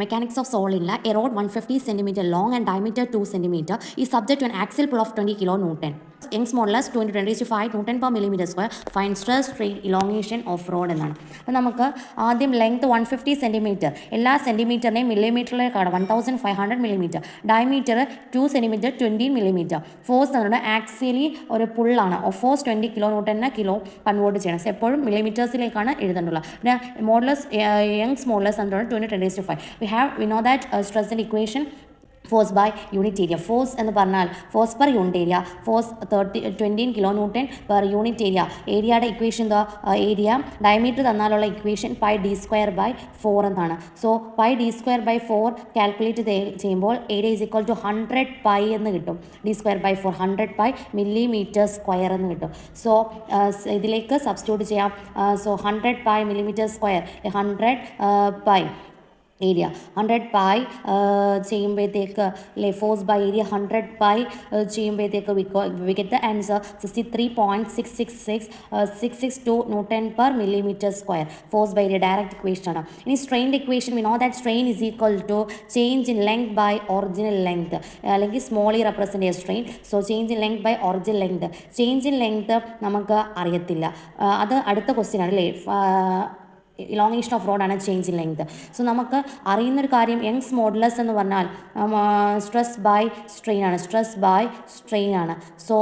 Mechanics of solid la a rod 150 cm long and diameter 2 cm is subject to an axial pull of 20 kN. Young's modulus 2 × 10⁵ Newton per millimeter square. Find stress, strain, elongation of rod എന്നാണ്. അപ്പോൾ നമുക്ക് ആദ്യം length 150 centimetre, എല്ലാ സെൻറ്റിമീറ്ററിനെയും മില്ലിമീറ്ററിലേക്ക് കാണാം. 1500 millimetre, diameter 2 centimetre 20 millimetre. Force നമ്മുടെ axially ഒരു പുള്ളാണ്. Force 20 kilo ന്യൂട്ടനെ kilo convert ചെയ്യണം. എപ്പോഴും മില്ലിമീറ്റേഴ്സിലേക്കാണ് എഴുതേണ്ടുള്ളത്. പിന്നെ മോഡുലസ് യങ്സ് മോഡുലസ് എന്താണ് 2 × 10⁵. We know that stress and equation force by unit area. Force എന്ന് പറഞ്ഞാൽ force per unit area, force 20 kilo newton per unit area. ഏരിയയുടെ equation എന്താ? ഏരിയ ഡയമീറ്റർ തന്നാലുള്ള equation pi D square by 4 എന്നാണ്. So pi D square by 4 calculate ചെയ്യുമ്പോൾ area is equal to 100 pi എന്ന് കിട്ടും. D square by 4 100 pi millimetre square എന്ന് കിട്ടും. So ഇതിലേക്ക് സബ്സ്റ്റിറ്റ്യൂട്ട് ചെയ്യാം. So 100 pi millimetre square 100 pi area 100 pi ചെയ്യുമ്പോഴത്തേക്ക് അല്ലേ, ഫോഴ്സ് ബൈ ഏരിയ 100 പൈ ചെയ്യുമ്പോഴത്തേക്ക് we get the answer 63.662 newton per millimetre square. Force by area direct equation ആണ്. ഇനി സ്ട്രെയിൻ്റെ equation we know that strain is equal to change in length by original length, അല്ലെങ്കിൽ small e represent ചെയ്യുക strain. So change in length by original length. Change in length നമുക്ക് അറിയത്തില്ല, അത് അടുത്ത question ആണ് അല്ലേ. ഇലോങ്ങേഷൻ ഓഫ് റോഡ് ആണ് change in length. So നമുക്ക് അറിയുന്നൊരു കാര്യം യങ്സ് മോഡുലസ് എന്ന് പറഞ്ഞാൽ സ്ട്രെസ് ബൈ സ്ട്രെയിൻ ആണ്. സ്ട്രെസ് ബൈ സ്ട്രെയിൻ ആണ്. സോ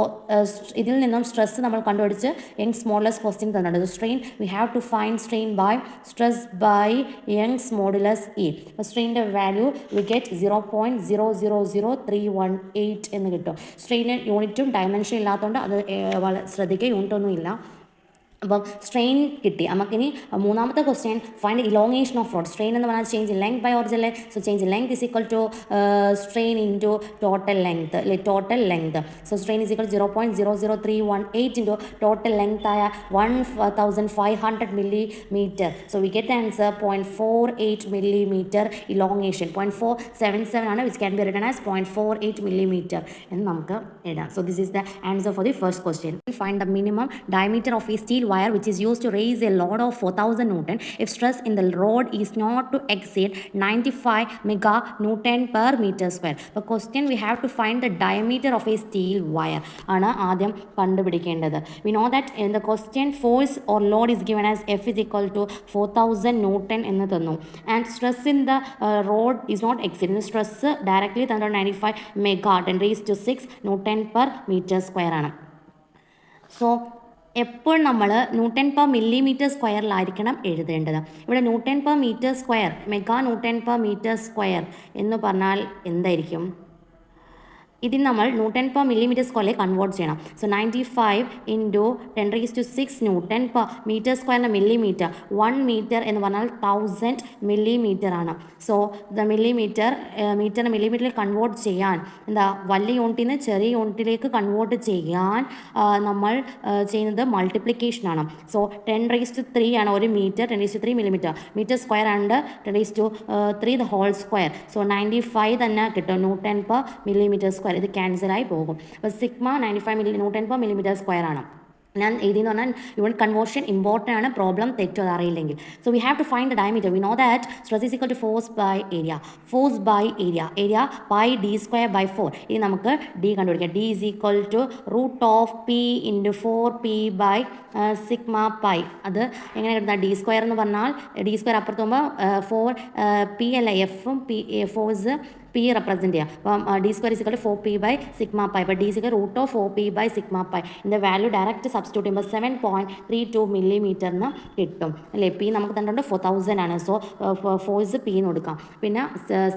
ഇതിൽ നിന്നും സ്ട്രെസ് നമ്മൾ കണ്ടുപിടിച്ച് യങ്സ് മോഡുലസ് ക്വസ്റ്റ്യൻ തന്നിട്ടുണ്ട്. Strain we have to find strain by stress by Young's modulus E. സ്ട്രെയിൻ്റെ വാല്യൂ വി ഗെറ്റ് 0.000318 എന്ന് കിട്ടും. സ്ട്രെയിന് യൂണിറ്റും ഡയമെൻഷൻ ഇല്ലാത്തതുകൊണ്ട് അത് ശ്രദ്ധിക്കുക, യൂണിറ്റൊന്നും ഇല്ല. അപ്പം സ്ട്രെയിൻ കിട്ടി. നമുക്കിനി മൂന്നാമത്തെ question find elongation of rod. Strain എന്ന് പറഞ്ഞാൽ change in length by original. So change in length is equal to strain into total length അല്ലെ, total length. So strain is equal 0.00318 into total length ആയ 1500 millimetre. So we get answer 0.48 millimetre elongation. 0.477 ആണ്, which can be written as 0.48 millimetre എന്ന് നമുക്ക് എഴുതാം. So this is the answer for the first question. Find the minimum diameter of A steel wire which is used to raise a load of 4000 Newton if stress in the rod is not to exceed 95 mega Newton per meter square. The question we have to find the diameter of a steel wire ആണ് ആദ്യം കണ്ടുപിടിക്കേണ്ടത്. We know that in the question force or load is given as F is equal to 4000 Newton എന്ന് തന്നു. And stress in the rod is not exceeding. Stress directly തന്നിട്ട് 95 mega 10 raised to 6 Newton per meter square ആണ്. So എപ്പോൾ നമ്മൾ newton per millimetre സ്ക്വയറിലായിരിക്കണം എഴുതേണ്ടത്. ഇവിടെ newton per metre square, mega newton per metre square എന്ന് പറഞ്ഞാൽ എന്തായിരിക്കും? ഇതിന് നമ്മൾ ന്യൂട്ടൺ പെർ മില്ലിമീറ്റർ സ്ക്വയറിലേക്ക് കൺവേർട്ട് ചെയ്യണം. So 95 into 10⁶ newton per metre സ്ക്വയറിൻ്റെ മില്ലിമീറ്റർ. 1 മീറ്റർ എന്ന് പറഞ്ഞാൽ 1000 മില്ലിമീറ്റർ ആണ്. സോ ദ മില്ലിമീറ്റർ മീറ്ററിന് മില്ലിമീറ്ററിൽ കൺവേർട്ട് ചെയ്യാൻ വലിയ യൂണിറ്റിൽ നിന്ന് ചെറിയ യൂണിറ്റിലേക്ക് കൺവേർട്ട് ചെയ്യാൻ നമ്മൾ ചെയ്യുന്നത് മൾട്ടിപ്ലിക്കേഷനാണ്. സോ 10⁻³ ആണ് ഒരു മീറ്റർ. 10⁻³ മില്ലിമീറ്റർ. മീറ്റർ സ്ക്വയർ ആണ്ട് 10⁻³ ദ ഹോൾ സ്ക്വയർ. സോ 95 തന്നെ കിട്ടും ന്യൂട്ടൺ പെർ മില്ലിമീറ്റർ സ്ക്വയർ. ഇത് ക്യാൻസലായി പോകും. അപ്പോൾ sigma 95 newton per millimetre square ആണ്. ഞാൻ എഴുതിയെന്ന് പറഞ്ഞാൽ യൂണിറ്റ് കൺവേർഷൻ ഇമ്പോർട്ടൻ്റ് ആണ്, പ്രോബ്ലം തെറ്റോ അറിയില്ലെങ്കിൽ. So we have to find the diameter. We know that stress is equal to force by area. Force by area, area pi D square by 4. ഇനി നമുക്ക് D കണ്ടുപിടിക്കാം. D is equal to √P into 4P by sigma pi. അത് എങ്ങനെ കിട്ടുന്നത്? D square എന്ന് പറഞ്ഞാൽ D square അപ്പുറത്ത് പോകുമ്പോൾ 4P അല്ല, എഫും ഫോഴ്സ് P റെപ്രസെൻറ്റ് ചെയ്യാം. അപ്പം D square is equal to 4P by sigma pi. അപ്പോൾ D equal √4P by sigma pi. ഇതിൻ്റെ വാല്യൂ ഡയറക്റ്റ് സബ്സ്റ്റിറ്റ്യൂട്ട് ചെയ്യുമ്പോൾ 7.32 മില്ലിമീറ്ററിന് കിട്ടും അല്ലേ. പി നമുക്ക് തന്നിട്ടുണ്ട് 4000 ആണ്. സോ ഫോഴ്സ് P എന്ന് കൊടുക്കാം. പിന്നെ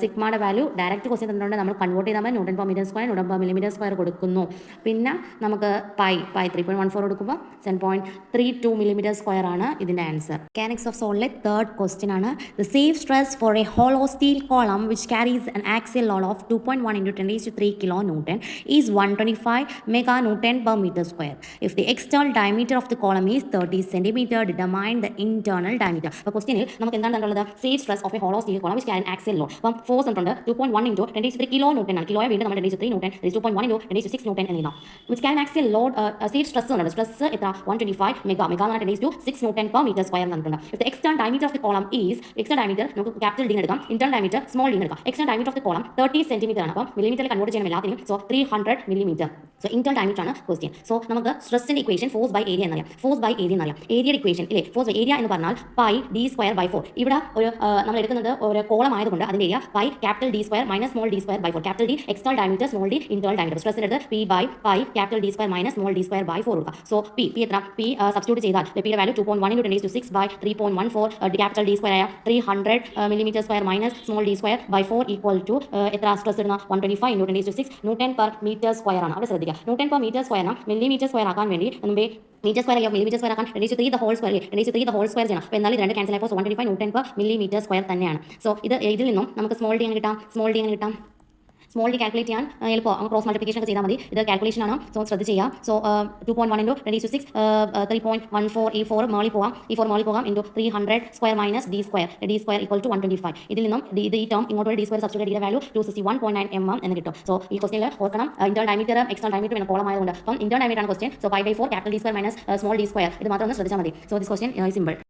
സിഗ്മയുടെ വാല്യൂ ഡയറക്റ്റ് ക്വസ്റ്റ്യൻ തന്നിട്ടുണ്ട്, നമ്മൾ കൺവേർട്ട് ചെയ്താൽ newton per metre square newton per millimetre square കൊടുക്കുന്നു. പിന്നെ നമുക്ക് പൈ 3.14 കൊടുക്കുമ്പോൾ 7.32 മില്ലിമീറ്റർ സ്ക്വയർ ആണ് ഇതിൻ്റെ ആൻസർ. മെക്കാനിക്സ് ഓഫ് സോളിലെ തേർഡ് ക്വസ്റ്റ്യൻ ആണ്. The safe stress for a hollow steel column which carries an axial load of 2.1 × 10⁻³ kN is 125 mega Newton per meter square. If the x external diameter of the column is 30 centimeter. Determine the internal diameter. അപ്പോൾ ക്വസ്റ്റ്യനിൽ നമുക്ക് എന്താണ് തന്നിട്ടുള്ളത്? Safe stress of A hollow steel column which carry axial load. അപ്പം force ഉണ്ട് 2.1 into 10 kilo newton ആണ്. കിലോയെ വീണ്ടും നമ്മൾ 10 ന്യൂട്ടൺ 2.1 into 10 ന്യൂട്ടൺ എന്നിടാം. Which carry axial load safe stress ഉണ്ട്. സ്ട്രെസ് എത്ര? 125 മെഗാ മെഗാ എന്ന് പറഞ്ഞാൽ 10 ന്യൂട്ടൺ per meter square തന്നിട്ടുണ്ട്. If the external diameter of the column is external diameter നമുക്ക് ക്യാപിറ്റൽ ഡി എടുക്കാം, internal diameter സ്മോൾ ഡി എടുക്കാം. external diameter of the column 30 centimetre ആണ്. അപ്പം മില്ലിമീറ്ററിൽ കൺവേർട്ട് ചെയ്യണം എല്ലാത്തിനും. So 300 millimetre. So internal diameter ആണ് question. So നമുക്ക് സ്ട്രെസ്സിന്റെ ഇക്വേഷൻ ഫോഴ്സ് ബൈ ഏരിയ എന്നറിയാം. ഫോഴ്സ് ബൈ ഏരിയ എന്നറിയാം. ഏരിയയുടെ ഇക്വേഷൻ ഇല്ലേ? ഫോഴ്സ് ഏരിയ എന്ന് പറഞ്ഞാൽ പൈ ഡി സ്ക്വയർ ബൈ 4. ഇവിടെ ഒരു നമ്മൾ എടുക്കുന്നത് ഒരു കോളം ആയതുകൊണ്ട് അതിന്റെ area pi capital D square minus small D square by 4. Capital D external diameter, small D internal diameter. സ്ട്രെസ്സിന്റെ അടുത്ത് P by pi capital D square minus small D square by 4 കൊടുക്കുക. സോ പി എത്ര? P substitute ചെയ്താൽ പിയുടെ value 2.1 into 10 by 3.14 capital D square ആയ 300 millimetre square minus small D square by 4 equal to എത്ര? Stress ഇടുന്ന 125 into 10 newton per metre square ആണ്. അവിടെ ശ്രദ്ധിക്കുക, ന്യൂട്ടൺ പെർ മീറ്റർ സ്ക്വയറിന് മില്ലിമീറ്റർ സ്ക്വയർ ആക്കാൻ വേണ്ടി മുമ്പേ മീറ്റർ സ്ക്വയർ അല്ലെങ്കിൽ മില്ലിമീറ്റർ സ്ക്വയർ ആക്കാൻ 10 the whole square 10 the whole square ചെയ്യണം. അപ്പോൾ എന്നാൽ ഇത് രണ്ട് ക്യാൻസൽ ആയപ്പോൾ 125 ന്യൂട്ടൺ പെർ മില്ലിമീറ്റർ സ്ക്വയർ തന്നെയാണ്. സോ ഇതിൽ നിന്നും നമുക്ക് സ്മോൾ ഡി എങ്ങനെ കിട്ടാം? സ്മോൾ ഡി കാൽക്കുലേറ്റ് ചെയ്യാൻ എളുപ്പം ക്രോസ് മൾട്ടിപ്ലിക്കേഷൻ ഒക്കെ ചെയ്താൽ മതി. ഇത് കാൽക്കുലേഷൻ ആണ്. സോ ശ്രദ്ധിച്ച് ചെയ്യാം. സോ 2.1 into 10 3.14 ഈ 4 മേളിൽ പോകാം into 300 square minus D square equal to 125. ഇതിൽ നിന്നും ഈ ടേം ഇങ്ങോട്ട് ഡി സ്ക്വയർ സബ്സ്റ്റിറ്റ്യൂട്ട് ചെയ്ത വാല്യൂ 261.9 mm എന്ന് കിട്ടും. സോ ഈ ക്വസ്റ്റ്യനിൽ ഓർക്കണം ഇന്റർണൽ ഡയമീറ്റർ എക്സ്റ്റേണൽ ഡയമീറ്റർ എന്ന കോളം ആയതുകൊണ്ട് അപ്പം ഇന്റർണൽ ഡയമീറ്റർ ആണ് question. So 5/4 capital D square minus small D square. ഇത് മാത്രം ഒന്ന് ശ്രദ്ധിച്ചാൽ മതി. So this question is simple.